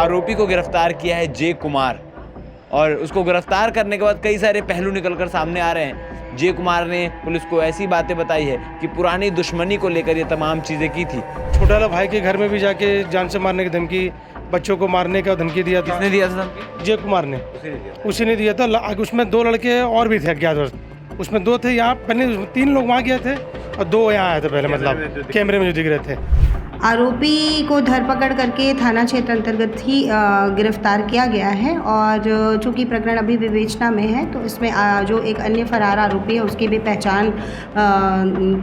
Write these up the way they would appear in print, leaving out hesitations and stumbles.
आरोपी को गिरफ्तार किया है जे कुमार। और उसको गिरफ्तार करने के बाद कई सारे पहलू निकलकर सामने आ रहे हैं। जे कुमार ने पुलिस को ऐसी बातें बताई है कि पुरानी दुश्मनी को लेकर ये तमाम चीज़ें की थी। छोटा वाला भाई के घर में भी जाके जान से मारने की धमकी, बच्चों को मारने का धमकी दिया था। किसने दिया था धमकी? जे कुमार ने, उसी ने दिया था। उसमें 2 लड़के और भी थे अज्ञात। उसमें 2 थे यहाँ, पहले 3 लोग वहाँ गए थे और 2 यहाँ आए थे पहले, मतलब कैमरे में जो दिख रहे थे। आरोपी को धरपकड़ करके थाना क्षेत्र अंतर्गत ही गिरफ्तार किया गया है और चूँकि प्रकरण अभी विवेचना में है तो इसमें जो एक अन्य फरार आरोपी है उसकी भी पहचान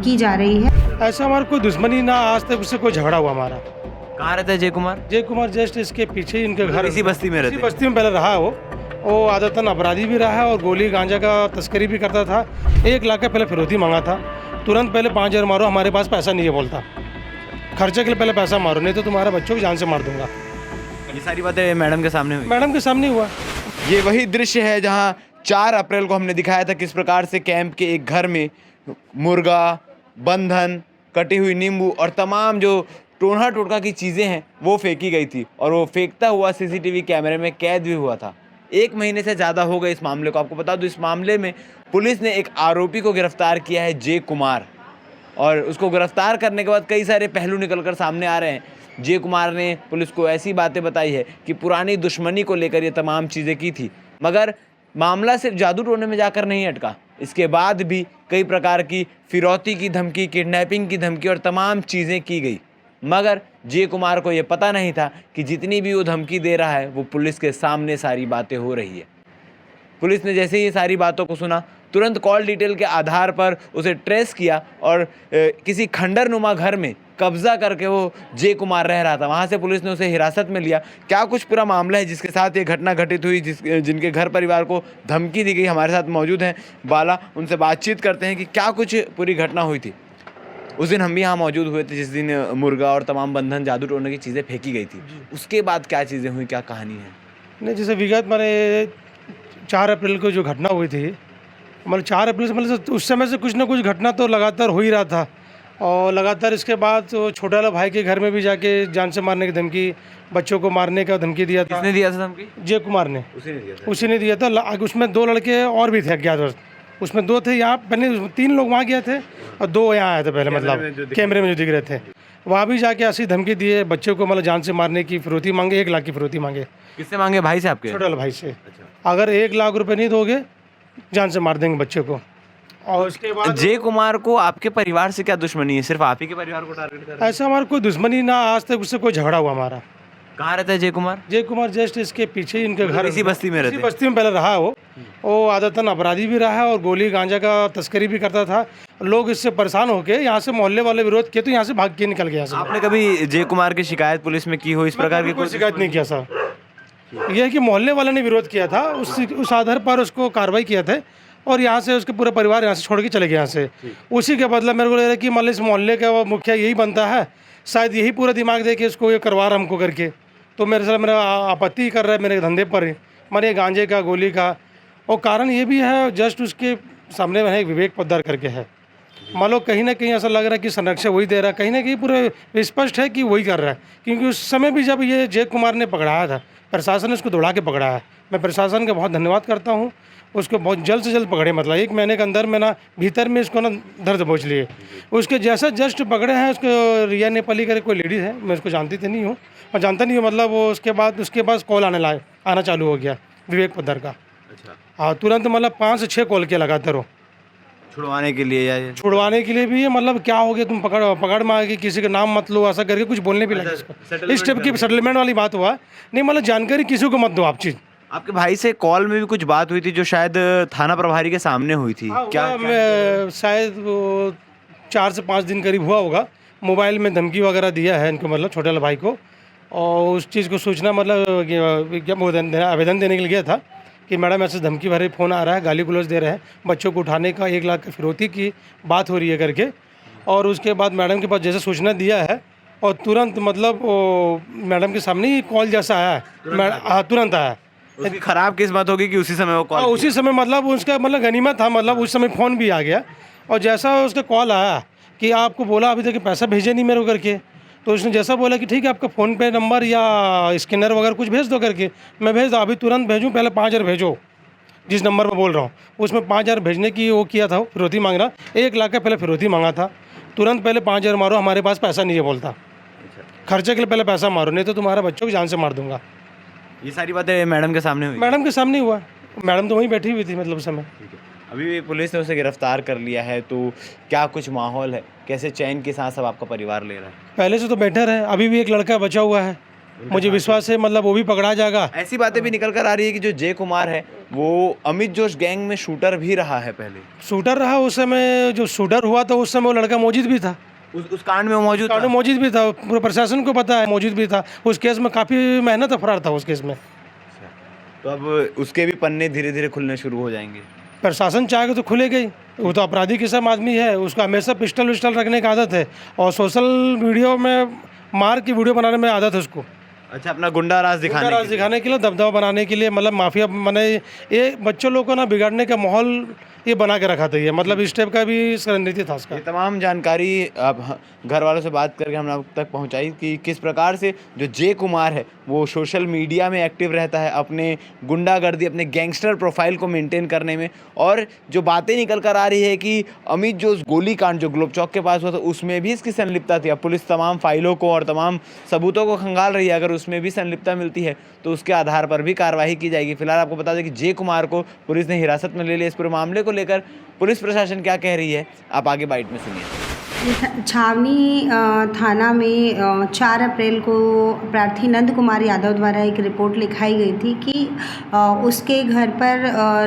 की जा रही है। ऐसा हमारा कोई दुश्मनी ना, आज तक उससे कोई झगड़ा हुआ हमारा। कहाँ रहता है जे कुमार? जे कुमार जस्ट इसके पीछे ही इनके घर, इसी बस्ती में रहते? इसी बस्ती में पहले रहा है वो आदतन अपराधी भी रहा है और गोली गांजा का तस्करी भी करता था। 1 लाख का पहले फिरौती मांगा था, तुरंत पहले 5,000 मारो, हमारे पास पैसा नहीं है बोलता, खर्चे के लिए पहले पैसा मारो नहीं तो तुम्हारा बच्चों की जान से मार दूंगा। ये सारी बातें मैडम के सामने हुई? मैडम के सामने हुआ। ये वही दृश्य है जहां 4 अप्रैल को हमने दिखाया था किस प्रकार से कैंप के एक घर में मुर्गा, बंधन, कटी हुई नींबू और तमाम जो टोना टोटका की चीज़ें हैं वो फेंकी गई थी और वो फेंकता हुआ सीसीटीवी कैमरे में कैद भी हुआ था। 1 महीने से ज़्यादा हो गए इस मामले को। आपको बता दूं, इस मामले में पुलिस ने एक आरोपी को गिरफ्तार किया है, जे कुमार। और उसको गिरफ्तार करने के बाद कई सारे पहलू निकलकर सामने आ रहे हैं। जे कुमार ने पुलिस को ऐसी बातें बताई है कि पुरानी दुश्मनी को लेकर ये तमाम चीज़ें की थी। मगर मामला सिर्फ जादू टोने में जाकर नहीं अटका, इसके बाद भी कई प्रकार की फिरौती की धमकी, किडनैपिंग की धमकी और तमाम चीज़ें की गई। मगर जे कुमार को ये पता नहीं था कि जितनी भी वो धमकी दे रहा है वो पुलिस के सामने सारी बातें हो रही है। पुलिस ने जैसे ही ये सारी बातों को सुना, तुरंत कॉल डिटेल के आधार पर उसे ट्रेस किया और किसी खंडर नुमा घर में कब्जा करके वो जे कुमार रह रहा था, वहाँ से पुलिस ने उसे हिरासत में लिया। क्या कुछ पूरा मामला है जिसके साथ ये घटना घटित हुई, जिनके घर परिवार को धमकी दी गई, हमारे साथ मौजूद हैं बाला। उनसे बातचीत करते हैं कि क्या कुछ पूरी घटना हुई थी। उस दिन हम भी यहाँ मौजूद हुए थे जिस दिन मुर्गा और तमाम बंधन, जादू टोने की चीज़ें फेंकी गई थी। उसके बाद क्या चीज़ें हुई, क्या कहानी है? नहीं, जैसे विगत मैंने 4 अप्रैल को जो घटना हुई थी, मतलब 4 अप्रैल से मतलब उस समय से कुछ ना कुछ घटना तो लगातार हो ही रहा था। और लगातार इसके बाद तो छोटा वाला भाई के घर में भी जाके जान से मारने की धमकी, बच्चों को मारने का धमकी दिया था। किसने दिया था धमकी? जे कुमार ने, उसी ने दिया था। उसमें 2 लड़के और भी थे अज्ञात। उसमें 2 थे यहाँ, पहले 3 लोग वहाँ गए थे और 2 यहाँ आए थे पहले, मतलब कैमरे में जो दिख रहे थे। वहाँ भी जाके ऐसी धमकी दिए, बच्चों को मतलब जान से मारने की फिरौती मांगे, 1 लाख की फिरौती मांगे। किससे मांगे? भाई से आपके? छोटे वाले भाई से। अगर 1 लाख रुपए नहीं दोगे जान से मार देंगे बच्चे को। और उसके बाद जे कुमार को आपके परिवार से क्या दुश्मनी है? सिर्फ आप ही के परिवार को टारगेट कर रहे हैं? ऐसा हमारा कोई दुश्मनी ना, आज तक उससे कोई झगड़ा हुआ हमारा। कहाँ रहता है जे कुमार? जे कुमार जस्ट इसके पीछे ही इनके घर, इसी बस्ती में रहते? इसी बस्ती में पहले रहा है वो आदतन अपराधी भी रहा है और गोली गांजा का तस्करी भी करता था। लोग इससे परेशान होकर यहाँ से मोहल्ले वाले विरोध किए तो यहाँ से भाग के निकल गया। आपने कभी जे कुमार की शिकायत पुलिस में की हो इस प्रकार की? कोई शिकायत नहीं किया सर। यह है कि मोहल्ले वाले ने विरोध किया था, उस आधार पर उसको कार्रवाई किया था और यहाँ से उसके पूरे परिवार यहाँ से छोड़ के चले गए यहाँ से। उसी के बदला मेरे को लग रहा है कि मतलब इस मोहल्ले का मुखिया यही बनता है, शायद यही पूरा दिमाग दे के इसको ये करवा रहा हमको करके। तो मेरे साथ मेरा आपत्ति कर रहा है मेरे धंधे पर, मेरे गांजे का, गोली का। और कारण ये भी है, जस्ट उसके सामने में एक विवेक पोद्दार करके है। मान लो कहीं ना कहीं ऐसा लग रहा है कि संरक्षण वही दे रहा है, कहीं ना कहीं पूरे स्पष्ट है कि वही कर रहा है। क्योंकि उस समय भी जब ये जे कुमार ने पकड़ाया था, प्रशासन ने उसको दौड़ा के पकड़ाया है। मैं प्रशासन का बहुत धन्यवाद करता हूँ, उसको बहुत जल्द से जल्द पकड़े। मतलब 1 महीने के अंदर में ना भीतर में इसको ना दर्द पहुँच लिए। उसके जैसा जस्ट पकड़े हैं, उसको रिया नेपाली करके कोई लेडीज़ है, मैं उसको जानती तो नहीं हूँ और जानता नहीं हूँ। मतलब वो उसके पास कॉल आना चालू हो गया विवेक पोद्दार का। अच्छा। हाँ, तुरंत मतलब 5 से 6 कॉल किया लगातार हो छुड़वाने के लिए या छुड़वाने के लिए भी है। मतलब क्या हो गया, तुम पकड़ मार के किसी का नाम मत लो, ऐसा करके कुछ बोलने भी लगे। इस टाइप की सेटलमेंट वाली बात हुआ नहीं। मतलब जानकारी किसी को मत दो आप चीज़। आपके भाई से कॉल में भी कुछ बात हुई थी जो शायद थाना प्रभारी के सामने हुई थी? क्या शायद वो 4 से 5 दिन करीब हुआ होगा। मोबाइल में धमकी वगैरह दिया है इनको, मतलब छोटे वाले भाई को। और उस चीज़ को सूचना मतलब आवेदन देने के लिए गया था कि मैडम ऐसे धमकी भरे फ़ोन आ रहा है, गाली गलौज दे रहे हैं, बच्चों को उठाने का 1 लाख की फिरौती की बात हो रही है करके। और उसके बाद मैडम के पास जैसे सूचना दिया है और तुरंत मतलब वो मैडम के सामने ही कॉल जैसा आया है, तुरंत आया। उसकी खराब किस्मत होगी कि उसी समय वो कॉल, उसी समय मतलब उसका मतलब गनीमत था। मतलब उस समय फ़ोन भी आ गया और जैसा उसका कॉल आया कि आपको बोला अभी तक पैसा भेजे नहीं मेरे को करके, तो उसने जैसा बोला कि ठीक है आपका फ़ोन पे नंबर या स्कैनर वगैरह कुछ भेज दो करके, मैं भेज दो, अभी तुरंत भेजूँ, पहले 5,000 भेजो जिस नंबर पर बोल रहा हूँ। उसमें 5,000 भेजने की वो किया था, फिरौती मांग रहा, 1 लाख का पहले फिरौती मांगा था। तुरंत पहले 5,000 मारो, हमारे पास पैसा नहीं है बोलता, खर्चे के लिए पहले पैसा मारो, नहीं तो तुम्हारा बच्चों की जान से मार दूंगा। ये सारी बातें मैडम के सामने हुई? मैडम के सामने हुआ, मैडम तो वहीं बैठी हुई थी मतलब उस समय। ठीक है, अभी भी पुलिस ने उसे गिरफ्तार कर लिया है, तो क्या कुछ माहौल है, कैसे चैन के साथ सब आपका परिवार ले रहा है? पहले से तो बेटर है, अभी भी एक लड़का बचा हुआ है, मुझे विश्वास है मतलब वो भी पकड़ा जाएगा। ऐसी बातें भी निकल कर आ रही है कि जो जय कुमार है वो अमित जोश गैंग में शूटर भी रहा है, पहले शूटर रहा उस समय, जो शूटर हुआ तो उस समय वो लड़का मौजूद भी था, उस कांड में वो मौजूद था। मौजूद भी था, पूरे प्रशासन को पता है, मौजूद भी था उस केस में, काफ़ी मेहनत फरार था उस केस में। तो अब उसके भी पन्ने धीरे धीरे खुलने शुरू हो जाएंगे। प्रशासन चाहेगा तो खुलेगा ही, वो तो अपराधी किस्म आदमी है, उसका हमेशा पिस्टल विस्टल रखने की आदत है और सोशल वीडियो में मार की वीडियो बनाने में आदत है उसको। अच्छा, अपना गुंडा राज दिखाने के लिए, दबदबा बनाने के लिए, मतलब माफिया मैंने ये बच्चों लोगों को ना बिगाड़ने का माहौल ये बना के रखा था, ये मतलब इस टाइप का भी रणनीति था उसका। ये तमाम जानकारी अब घर वालों से बात करके हमने आप तक पहुंचाई कि किस प्रकार से जो जय कुमार है वो सोशल मीडिया में एक्टिव रहता है अपने गुंडागर्दी, अपने गैंगस्टर प्रोफाइल को मेंटेन करने में। और जो बातें निकल कर आ रही है कि अमित जो गोली कांड जो ग्लोब चौक के पास हुआ था उसमें भी इसकी संलिप्तता थी। अब पुलिस तमाम फाइलों को और तमाम सबूतों को खंगाल रही है, अगर उसमें भी संलिप्तता मिलती है तो उसके आधार पर भी कार्रवाई की जाएगी। फिलहाल आपको बता दें कि जय कुमार को पुलिस ने हिरासत में ले लिया। इस पूरे मामले को लेकर पुलिस प्रशासन क्या कह रही है, आप आगे बाइट में सुनिए। छावनी थाना में 4 अप्रैल को प्रार्थी नंद कुमार यादव द्वारा एक रिपोर्ट लिखाई गई थी कि उसके घर पर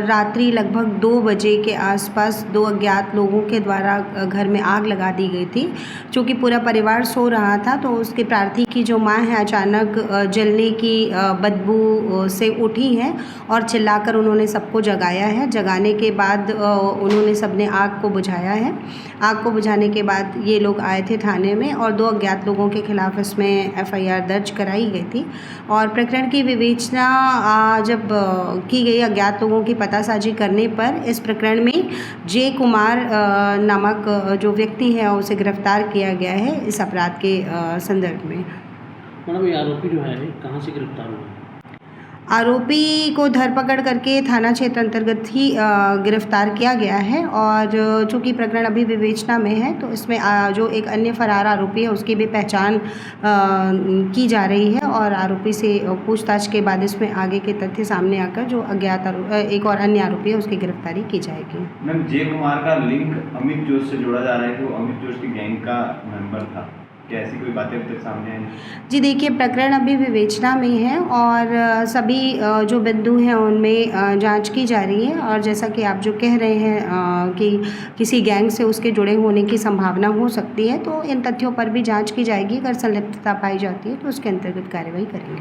रात्रि लगभग 2 बजे के आसपास 2 अज्ञात लोगों के द्वारा घर में आग लगा दी गई थी। चूँकि पूरा परिवार सो रहा था तो उसके प्रार्थी की जो माँ है अचानक जलने की बदबू से उठी हैं और चिल्लाकर उन्होंने सबको जगाया है। जगाने के बाद उन्होंने सबने आग को बुझाया है। आग को बुझाने के बाद ये लोग आए थे थाने में और 2 अज्ञात लोगों के खिलाफ इसमें FIR दर्ज कराई गई थी और प्रकरण की विवेचना जब की गई अज्ञात लोगों की पतासाजी करने पर इस प्रकरण में जय कुमार नामक जो व्यक्ति है उसे गिरफ्तार किया गया है इस अपराध के संदर्भ में। मैडम, ये आरोपी जो है कहाँ से गिरफ्तार हुआ? आरोपी को धरपकड़ करके थाना क्षेत्र अंतर्गत ही गिरफ्तार किया गया है और चूँकि प्रकरण अभी विवेचना में है तो इसमें जो एक अन्य फरार आरोपी है उसकी भी पहचान की जा रही है और आरोपी से पूछताछ के बाद इसमें आगे के तथ्य सामने आकर जो अज्ञात एक और अन्य आरोपी है उसकी गिरफ्तारी की जाएगी। मैम, जय कुमार का लिंक अमित जोश से जोड़ा जा रहा है कि वो अमित जोश की गैंग का मेंबर था, क्या ऐसी कोई बातें अब तक सामने आई? जी देखिए, प्रकरण अभी विवेचना में है और सभी जो बिंदु हैं उनमें जांच की जा रही है और जैसा कि आप जो कह रहे हैं कि किसी गैंग से उसके जुड़े होने की संभावना हो सकती है तो इन तथ्यों पर भी जांच की जाएगी। अगर संलिप्तता पाई जाती है तो उसके अंतर्गत कार्रवाई करेंगे।